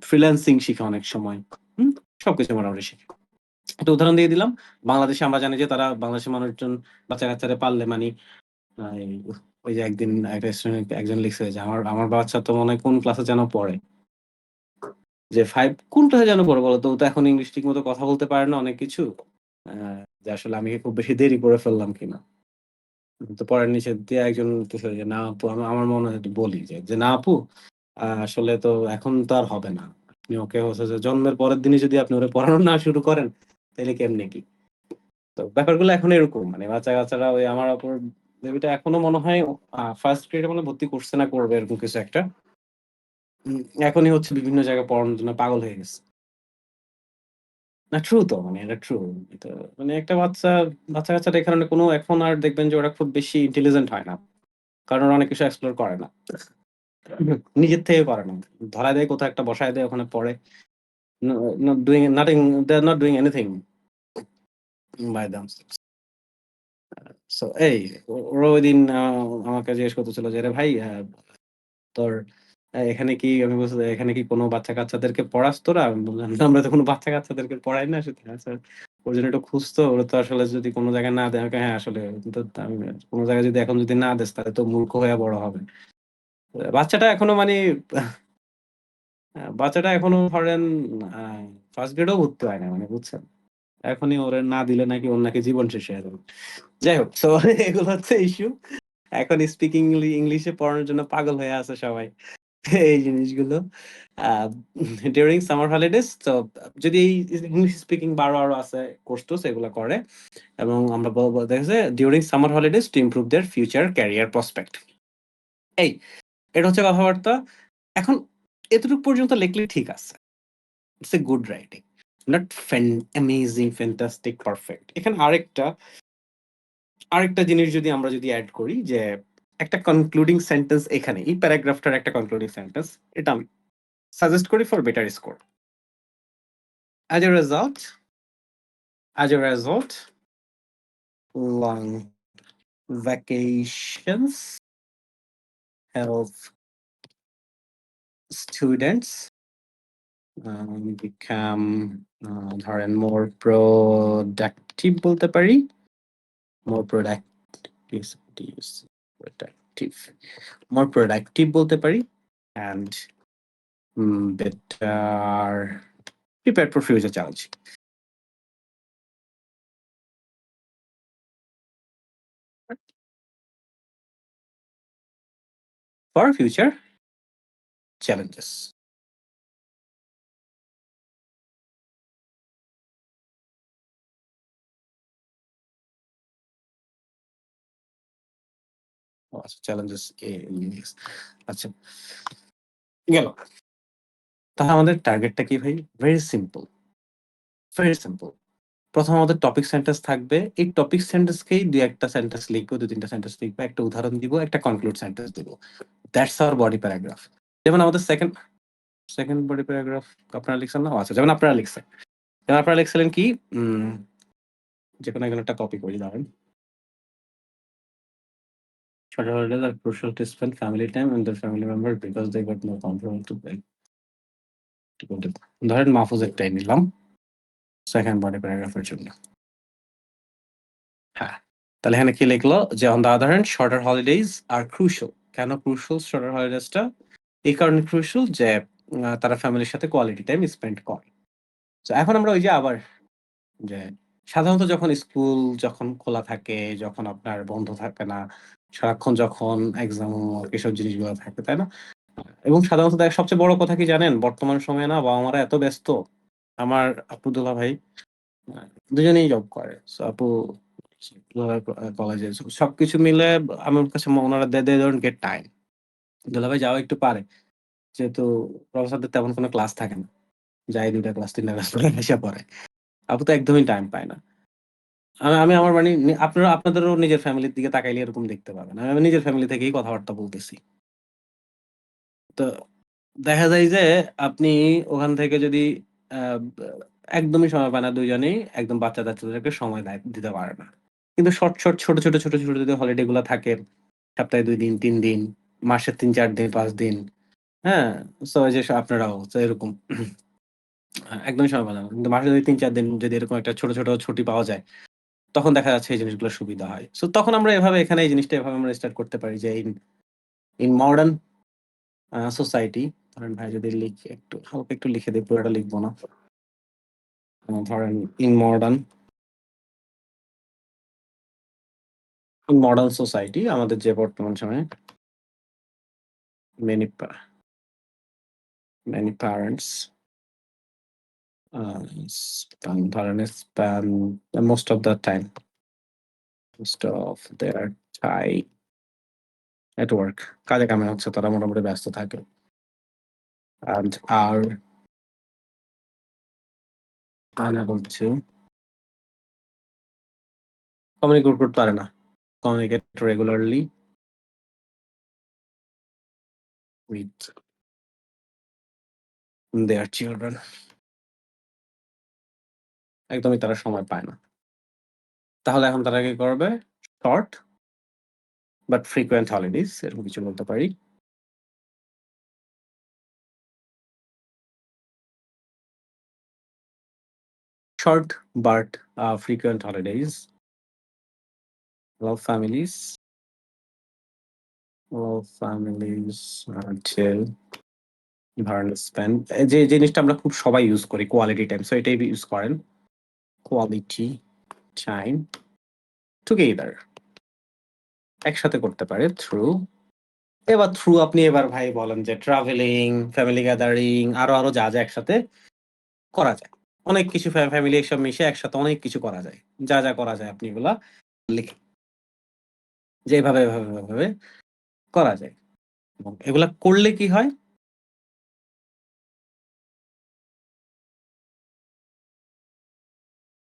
ফ্রিল্যান্সিং শিখে অনেক সময়, সবকিছু মোটামুটি শিখে। একটা উদাহরণ দিয়ে দিলাম। বাংলাদেশে আমরা জানি যে তারা বাংলাদেশের মানুষজন বাচ্চা কাচ্চারা পারলে মানে ওই যে একদিন একটা স্টুডেন্ট একজন লিখছে যে আমার বাচ্চা তো মনে হয় কোন ক্লাসে যেন পড়ে, যে 5 কোন ক্লাসে যেন পড়ে বলতো, ও তো এখন ইংলিশ ঠিক মতো কথা বলতে পারে না অনেক কিছু, যে আসলে আমি খুব বেশি দেরি করে ফেললাম কিনা। তো পরের নিচে দিয়ে একজন লিখতেছে যে না আপু, আমার মনে হয় বলি যে না আপু, আসলে তো এখন তো আর হবে না। আপনি ওকে হচ্ছে যে জন্মের পরের দিনই যদি আপনি ওরে পড়ানো না শুরু করেন তাহলে কেমনে কি? তো ব্যাপারগুলো এখন এরকম, মানে বাচ্চা-কাচ্চারা ওই আমার অপর বেবিটা এখনো মনে হয় ফার্স্ট গ্রেডে মনে হয় ভর্তি করছে না করবে এরকম কিছু একটা। এখনই হচ্ছে বিভিন্ন জায়গায় পড়ানোর জন্য পাগল হয়ে গেছে। না ট্রু তো, মানে এটা ট্রু। এটা মানে একটা বাচ্চা-কাচ্চারা এই কারণে কোনো এখন আর দেখবেন যে ওরা খুব বেশি ইন্টেলিজেন্ট হয় না। কারণ ওরা অনেক কিছু এক্সপ্লোর করে না। নিজের থেকে করে না। ধরায় দেয় কোথাও একটা বসায় দেয়, ওখানে পড়ে। ন not doing nothing, they are not doing anything by themselves. So এই ওরা ঐদিন আমাকে জিজ্ঞেস করতেছিল যে, "রে ভাই, তোর এখানে কি", আমি বলছি যে, "এখানে কি কোনো বাচ্চা-কাচ্চাদেরকে পড়াস তোরা?" আমি বললাম, "না, আমরা তো কোনো বাচ্চা-কাচ্চাদেরকে পড়াই না।" সুতরাং স্যার ওর জন্য একটু খুঁজতো। ওরা তো আসলে যদি কোনো জায়গায় না দেয়, আমি কই, "হ্যাঁ, আসলে তো আমি কোনো জায়গায় যদি এখন যদি না দেস তাহলে তো মূর্খ হয়ে বড় হবে।" বাচ্চাটা এখনো মানে বাচ্চাটা এখনো ধরেন আ ফার্স্ট গ্রেডেও ভর্তি হয় না, মানে বুঝছেন? এখনই ওরে না দিলে নাকি ওর নাকি জীবন শেষ হয়ে যাবে। যাই হোক, সো এগুলো হচ্ছে ইস্যু। এখন স্পিকিং ইংলিশে পড়ানোর জন্য পাগল হয়ে আছে সবাই। এই জিনিসগুলো। আ ডিউরিং সামার হলিডেজ তো যদি এই ইংলিশ স্পিকিং আরো আছে কোর্স-টোর্স এগুলা করে, এবং আমরা বলব দেখা যাচ্ছে during summer holidays to improve there future career prospect. এই এটা হচ্ছে কথাবার্তা। এখন এতটুকু পর্যন্ত লিখলে ঠিক আছে। It's a good writing. Not amazing, fantastic, perfect. এখানে আরেকটা জিনিস যদি আমরা এড করি যে একটা কনক্লুডিং সেন্টেন্স এখানে এই প্যারাগ্রাফটার একটা কনক্লুডিং সেন্টেন্স, এটা আমি সাজেস্ট করি for better score. As a result, long vacations help students become ধরেন more productive বলতে পারি। more productive more productive বলতে পারি and better prepared for future challenge. For future challenges. আচ্ছা চ্যালেঞ্জেস আচ্ছা গেল। তাহলে আমাদের টার্গেটটা কি ভাই? Very simple. প্রথম আমাদের টপিক সেন্টেন্স থাকবে। এই টপিক সেন্টেন্সকেই ২-১টা সেন্টেন্স লিখবো, ২-৩টা সেন্টেন্স লিখবো, একটা উদাহরণ দিব, একটা কনক্লুড সেন্টেন্স দিব। That's our body paragraph. যেমন আমাদের সেকেন্ড বডি প্যারাগ্রাফ আপনারা লিখছেন না? আচ্ছা যেমন আপনারা লিখছেন। যেমন আপনারা লিখছিলেন কি যেকোনো এখানে একটা কপি করি দাঁড়ান। Shorter holidays are crucial to spend family time with their family members because they got no control to pay. ধরেন মাহফুজেরটাই নিলাম সেকেন্ড বডি প্যারাগ্রাফের জন্য। হ্যাঁ, তাহলে এখানে কি লিখলো যে on the other hand shorter holidays are crucial. কেন ক্রুশাল শর্টার হলিডেজটা? এই কারণে ক্রুশাল যে তারা ফ্যামিলির সাথে কোয়ালিটি টাইম স্পেন্ড করে। তো এখন আমরা ওই যে আবার যে সাধারণত যখন স্কুল যখন খোলা থাকে, যখন আপনার বন্ধ থাকে না, সারাক্ষণ যখন এক্সাম এসব জিনিসগুলো থাকে, তাই না? এবং সাধারণত সবচেয়ে বড় কথা কি জানেন? বর্তমান সময়ে না বাবা-মারা এত ব্যস্ত। আমার আপু দুলাভাই দুজনেই জব করে। সো আপু দুলাভাই কলেজে। সবকিছু মিলে আমার কাছে উনারা they don't get time. দুলাভাই যাওয়া একটু পারে। যেহেতু প্রফেসরদের তেমন কোনো ক্লাস থাকে না। যায় ২ টা ক্লাস ৩ টা ক্লাস করে এসে পড়ে। আপু তো একদমই টাইম পায় না। আমি আমার মানে আপনারা আপনাদেরও নিজের ফ্যামিলির দিকে তাকাইলে এরকম দেখতে পাবেন। আমি নিজের ফ্যামিলি থেকেই কথাবার্তা বলতেছি। তো দেখা যায় যে আপনি ওখান থেকে যদি আ একদমই সময় পায় না ২ জনেই একদম বাচ্চা-কাচ্চাদেরকে সময় দিতে পারে না। কিন্তু ছোট যদি হলিডে গুলা থাকে, সপ্তাহে ২ দিন, ৩ দিন, মাসে ৩-৪ দিন, ৫ দিন, হ্যাঁ? সো এই যে আপনারাও তো এরকম একদমই সময় পান না। কিন্তু মাসে যদি ৩-৪ দিন যদি এরকম একটা ছোট ছুটি পাওয়া যায়, তখন দেখা যাচ্ছে এই জিনিসগুলো সুবিধা হয়। সো তখন আমরা এভাবে এখানে এই জিনিসটা এভাবে আমরা স্টার্ট করতে পারি যে ইন মডার্ন সোসাইটি ধরেন ভাই যদি লিখি একটু হালকা একটু লিখে দেই, পুরোটা লিখব না। ধরেন ইন মডার্ন সোসাইটি আমাদের যে বর্তমান সময়ে many parents span most of the time at work. কাজে কামে হচ্ছে তারা মোটামুটি ব্যস্ত থাকে। and are unable to communicate করতে পারে না। Communicate regularly with their children. একদমই তারা সময় পায় না। তাহলে এখন তারা কি করবে? শর্ট বাট ফ্রিকোয়েন্ট হলিডেজ এরকম কিছু বলতে পারি। Short but frequent holidays allow families to ধরেন স্পেন্ড যে জিনিসটা আমরা খুব সবাই ইউজ করি কোয়ালিটি টাইম। সো এটাই ইউজ করেন। কোয়ালিটি টাইম টুগেদার একসাথে করতে পারে থ্রু আপনি এবার ভাই বলেন যে ট্রাভেলিং, ফ্যামিলি গ্যাদারিং আরো যা একসাথে করা যায়। অনেক কিছু ফ্যামিলি এসব মিশে একসাথে অনেক কিছু করা যায়। যা করা যায় আপনি এগুলা লিখেন। যে এভাবে করা যায়। এবং এগুলা করলে কি হয়?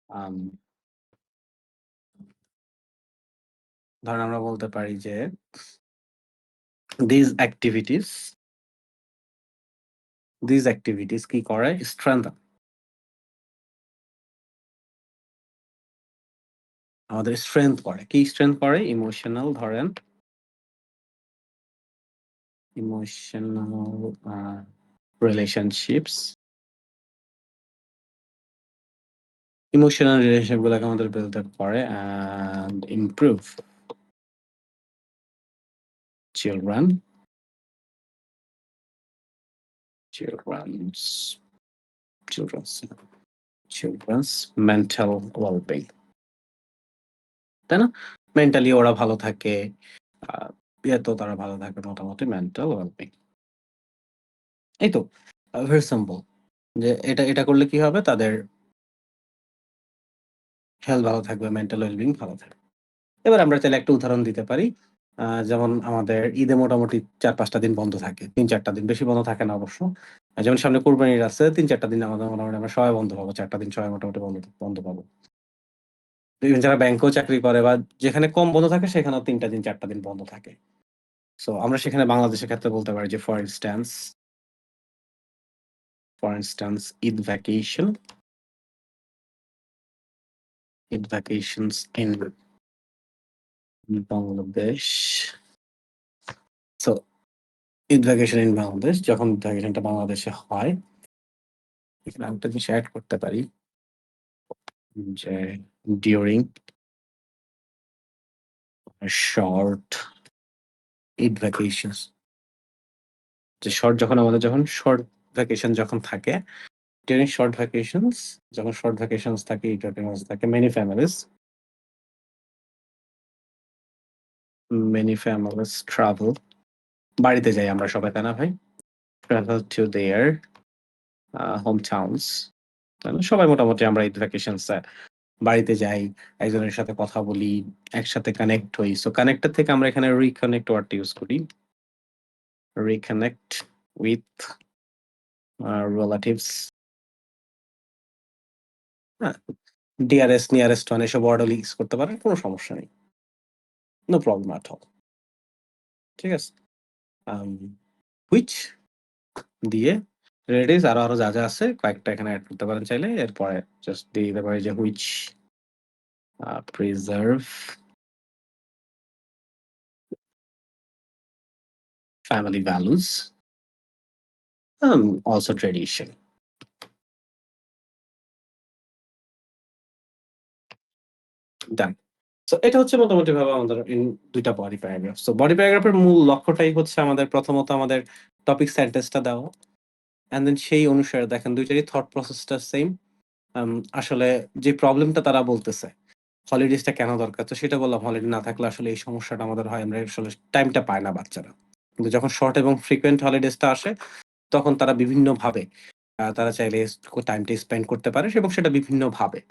আম ধরেন আমরা বলতে পারি যে these activities কি করে? strengthen আমাদের স্ট্রেংথ করে। কি স্ট্রেংথ করে? ইমোশনাল ধরেন ইমোশনাল রিলেশনশিপস। ইমোশনাল রিলেশনশিপ গুলাকে আমাদের বিল্ড আপ করে and improve children children's children's children's mental wellbeing. তাই না? মেন্টালি ওরা ভালো থাকে। ইয়েতেও তারা ভালো থাকে মোটামুটি মেন্টাল ওয়েলবিং। এই তো ভেরি সিম্পল যে এটা করলে কি হবে? তাদের হেলথ ভালো থাকবে, মেন্টাল ওয়েলবিং ভালো থাকবে। এবার আমরা চাইলে একটা উদাহরণ দিতে পারি। যেমন আমাদের ঈদে মোটামুটি ৪-৫ টা দিন বন্ধ থাকে। ৩-৪ টা দিন, বেশি বন্ধ থাকে না অবশ্য। যেমন সামনে কোরবানির ঈদ আছে, ৩-৪ টা দিন আমাদের মোটামুটি আমরা সবাই বন্ধ পাবো। ৪ টা দিন সবাই মোটামুটি বন্ধ পাবো। ইভেন যারা ব্যাংকেও চাকরি করে বা যেখানে কম বন্ধ থাকে সেখানেও ৩ টা দিন ৪ টা দিন বন্ধ থাকে। সো আমরা সেখানে বাংলাদেশের ক্ষেত্রে বলতে পারি যে for instance Eid vacations in Bangladesh. So Eid vacation in Bangladesh, যখন ঈদ ভ্যাকেশনটা বাংলাদেশে হয়, এখানে আরেকটা জিনিস এড করতে পারি যে ডিউরিং শর্ট ঈদ ভ্যাকেশনস। যে যখন শর্ট ভ্যাকেশন যখন থাকে, ডিউরিং শর্ট ভ্যাকেশনস, যখন শর্ট ভ্যাকেশনস থাকে, ঈদ ভ্যাকেশনস থাকে, মেনি ফ্যামিলিজ ট্রাভেল, বাড়িতে যাই আমরা সবাই, তাই না ভাই? Travel to their home towns. তাই না? সবাই মোটামুটি আমরা ঈদ ভ্যাকেশনস বাড়িতে যাই, একজনের সাথে কথা বলি, একসাথে কানেক্ট হই। সো কানেক্টেড থেকে আমরা এখানে রিকানেক্ট ওয়ার্ডটা ইউজ করি। Reconnect with relatives. হ্যাঁ? ডিয়ারেস্ট, নিয়ারেস্ট ওয়ান এসব ওয়ার্ডও ইউজ করতে পারেন। কোনো সমস্যা নেই। No problem at all. ঠিক আছে? হুইচ দিয়ে রিলেটিভস আরো যা আছে কয়েকটা এখানে এড করতে পারেন চাইলে। এরপরে জাস্ট দিয়ে দিতে পারি যে which preserve family values, also tradition. Done. So এটা হচ্ছে মোটামুটি ভাবে আমাদের ২ টা বডি প্যারাগ্রাফ। সো বডি প্যারাগ্রাফের মূল লক্ষ্যটাই হচ্ছে আমাদের প্রথমত আমাদের টপিক সেন্টেন্সটা দেওয়া। অ্যান্ড দেন সেই অনুসারে দেখেন ২ টারই থট প্রসেসটা সেম। আসলে যে প্রবলেমটা তারা বলতেছে, হলিডেজটা কেন দরকার? তো সেটা বললাম, হলিডে না থাকলে আসলে এই সমস্যাটা আমাদের হয়। আমরা আসলে টাইমটা পায় না বাচ্চারা। কিন্তু যখন শর্ট এবং ফ্রিকোয়েন্ট হলিডেজটা আসে, তখন তারা বিভিন্নভাবে তারা চাইলে টাইমটা স্পেন্ড করতে পারে এবং সেটা বিভিন্নভাবে।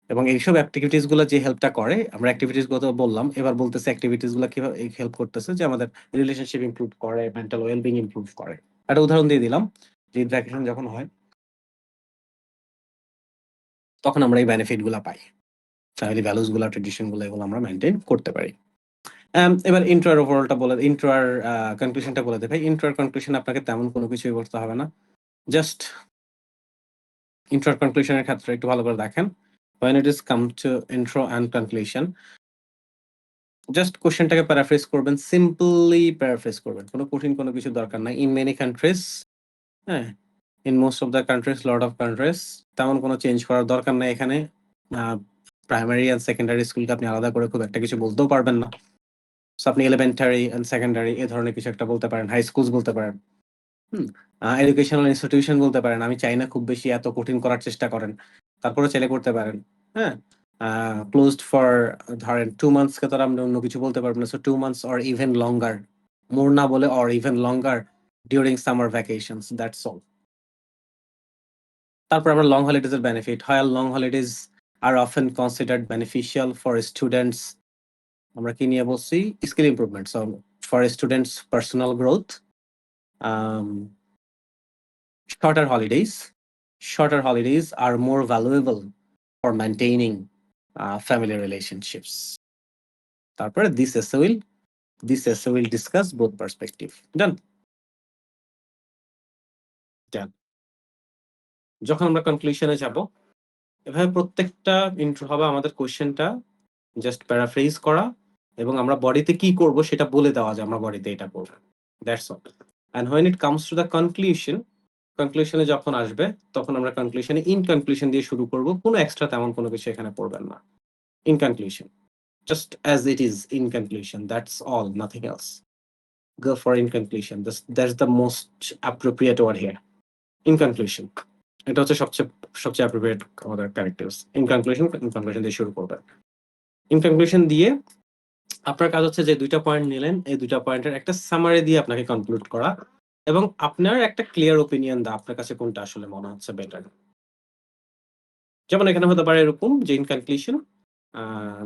এবং এইসব এক্টিভিটিস গুলা যে হেল্পটা করে, আমরা এক্টিভিটিস গুলো তো বললাম। এবার বলতেছি এক্টিভিটিস গুলা কিভাবে হেল্প করতেছে যে আমাদের রিলেশনশিপ ইমপ্রুভ করে, মেন্টাল ওয়েলবিং ইমপ্রুভ করে। একটা উদাহরণ দিয়ে দিলাম। যে ঈদ ভ্যাকেশন যখন হয়, তখন আমরা এই বেনিফিট গুলা পাই। ফ্যামিলি ভ্যালুস গুলা, ট্র্যাডিশন গুলা এগুলো আমরা মেইনটেইন করতে পারি। এবার ইন্ট্রো আর ওভারঅলটা বলে, ইন্ট্রো আর কনক্লুশনটা বলে দেই ভাই। ইন্ট্রো আর কনক্লুশন আপনাকে তেমন কোনো কিছুই করতে হবে না। জাস্ট ইন্ট্রো আর কনক্লুশনের ক্ষেত্রে একটু ভালো করে দেখেন। When it is come to intro and conclusion, just কোয়েশ্চেনটাকে প্যারাফ্রেজ করবেন, সিম্পলি প্যারাফ্রেজ করবেন। কোনো কঠিন কোনো কিছুর দরকার নাই। ইন মেনি কান্ট্রিজ, হ্যাঁ? In most of the countries, lot of countries, তেমন কোনো চেঞ্জ করার দরকার নাই এখানে। আ প্রাইমারি অ্যান্ড সেকেন্ডারি স্কুলকে আপনি আলাদা করে খুব একটা কিছু বলতেও পারবেন না। সো আপনি এলিমেন্টারি অ্যান্ড সেকেন্ডারি এ ধরনের কিছু একটা বলতে পারেন। হাই স্কুলস বলতে পারেন। হুম? এডুকেশনাল ইনস্টিটিউশন বলতে পারেন। আমি চাই না খুব বেশি এত কঠিন করার চেষ্টা করেন। তারপরেও চাইলে করতে পারেন। হ্যাঁ? ক্লোজড ফর ধরেন 2 মান্থস কে তো আর আমরা অন্য কিছু বলতে পারব না। So 2 months or even longer. More না বলে or even longer during summer vacations, that's all. তারপর আমরা লং হলিডেজ এর benefit. While long holidays are often considered beneficial for students. আমরা কি নিয়ে বলছি? Skill improvement. So for students personal growth, um shorter holidays are more valuable for maintaining family relationships. তারপরে this essay will discuss both perspective. Done. Done. যখন আমরা কনক্লুশনে যাব, এভাবে প্রত্যেকটা ইন্ট্রো হবে আমাদের কোয়েশ্চেনটা জাস্ট প্যারাফ্রেজ করা এবং আমরা বডিতে কি করব সেটা বলে দেওয়া যে আমরা বডিতে এটা করব। That's all. And when it comes to the কনক্লুশনে যখন আসবে তখন আমরা কনক্লুশনে ইন কনক্লুশন দিয়ে শুরু করব। কোনো এক্সট্রা তেমন কোনো কিছু এখানে পড়বেন না। In conclusion. Just as it is in conclusion. That's all, nothing else. Go for in conclusion. That's the most appropriate word here. In conclusion. এটা হচ্ছে সবচেয়ে appropriate আমাদের characters. In conclusion দিয়ে শুরু করবেন। In conclusion দিয়ে আপনার কাজ হচ্ছে যে ২টা পয়েন্ট নিলেন, এই ২টা পয়েন্টের একটা সামারি দিয়ে আপনাকে কনক্লুড করা এবং আপনার একটা ক্লিয়ার ওপিনিয়ন দেওয়া আপনার কাছে কোনটা আসলে মনে হচ্ছে বেটার। যেমন এখানে হতে পারে এরকম যে in conclusion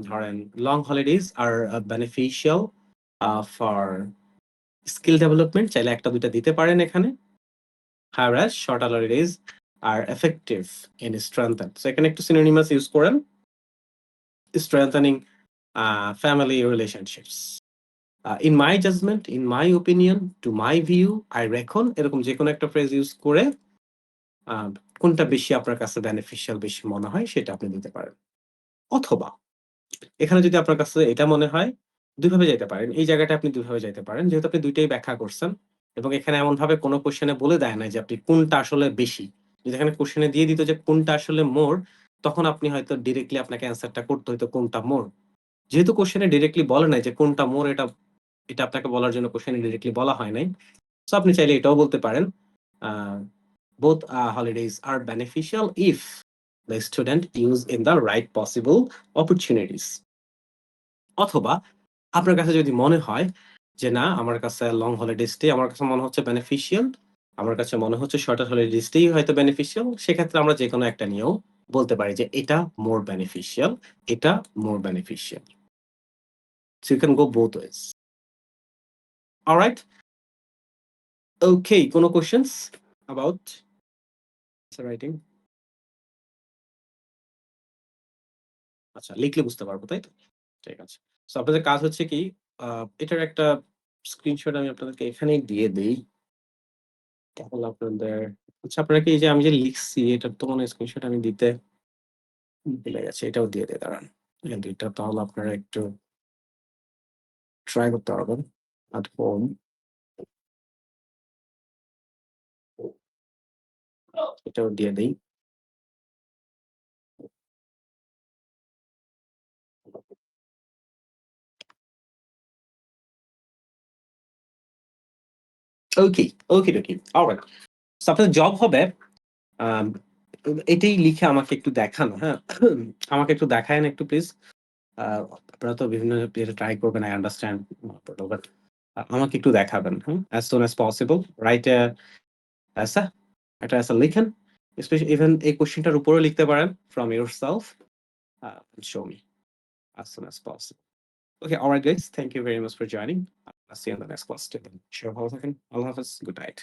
ধরেন long holidays are beneficial for skill development, চাইলে একটা দুইটা দিতে পারেন এখানে। whereas short holidays are effective in strengthen, so এখানে একটু সিনোনিমাস ইউজ করেন, strengthening family relationships. In my judgment, in my opinion, to my view, I reckon, এরকম যে কোনো একটা ফ্রেজ ইউজ করে কোনটা বেশি আপনার কাছে বেনিফিশিয়াল বেশি মনে হয় সেটা আপনি দিতে পারেন। অথবা এখানে যদি আপনার কাছে এটা মনে হয়, দুইভাবে যাইতে পারেন। এই জায়গাটা আপনি দুইভাবে যাইতে পারেন। যেহেতু আপনি দুইটাই ব্যাখ্যা করছেন এবং এখানে এমনভাবে কোনো কোয়েশ্চেনে বলে দেয় নাই যে আপনি কোনটা আসলে বেশি। যদি এখানে কোয়েশ্চেনে দিয়ে দিত যে কোনটা আসলে মোর, তখন আপনি হয়তো ডিরেক্টলি আপনাকে অ্যান্সারটা করতে হইতো কোনটা মোর। যেহেতু কোয়েশ্চেনে ডিরেক্টলি বলে নাই যে কোনটা মোর, এটা আপনাকে বলার জন্য কোয়েশ্চেনে ডিরেক্টলি বলা হয় নাই। সো আপনি চাইলে এটাও বলতে পারেন both holidays are beneficial if the student use in the right possible opportunities. অথবা আপনার কাছে যদি মনে হয় যে না, আমার কাছে লং হলিডেজটাই আমার কাছে মনে হচ্ছে বেনিফিশিয়াল, আমার কাছে মনে হচ্ছে শর্টার হলিডেজটাই হয়তো বেনিফিশিয়াল, সেক্ষেত্রে আমরা যেকোনো একটা নিয়েও বলতে পারি যে এটা মোর বেনিফিশিয়াল, এটা মোর beneficial. So you can go both ways. Alright? Okay, কোনো questions about answer writing? আচ্ছা, লিখলে বুঝতে পারবো, তাই তো? ঠিক আছে। সো আপনাদের কাজ হচ্ছে কি, এটার একটা স্ক্রিনশট আমি আপনাদেরকে এখানেই দিয়ে দেই। তাহলে আপনাদের আচ্ছা, আপনারা কি এই যে আমি যে লিখছি এটার তো কোনো স্ক্রিনশট আমি দিতে ভুলে গেছি। এটাও দিয়ে দেই, দাঁড়ান। এই ২ টা তাহলে আপনারা একটু ট্রাই করতে পারবেন at home. এটাও দিয়ে দেই। ওকে, ওকে-ডোকি। অলরাইট। সো আপনাদের জব হবে আম এটাই লিখে আমাকে একটু দেখান, হ্যাঁ? আমাকে একটু দেখায়েন একটু প্লিজ। আ আপনারা তো বিভিন্ন ইয়েতে ট্রাই করবেন, I understand, বাট আমাকে একটু দেখাবেন, হুম? As soon as possible. Write a essay, একটা essay লিখেন। ইভেন এই কোয়েশ্চেনটার উপরেও লিখতে পারেন from yourself. Show me as soon as possible. Okay, alright guys, thank you very much for joining. I'll see you in the next class. Till then, sure, ভালো থাকেন। আল্লাহ হাফেজ। Good night.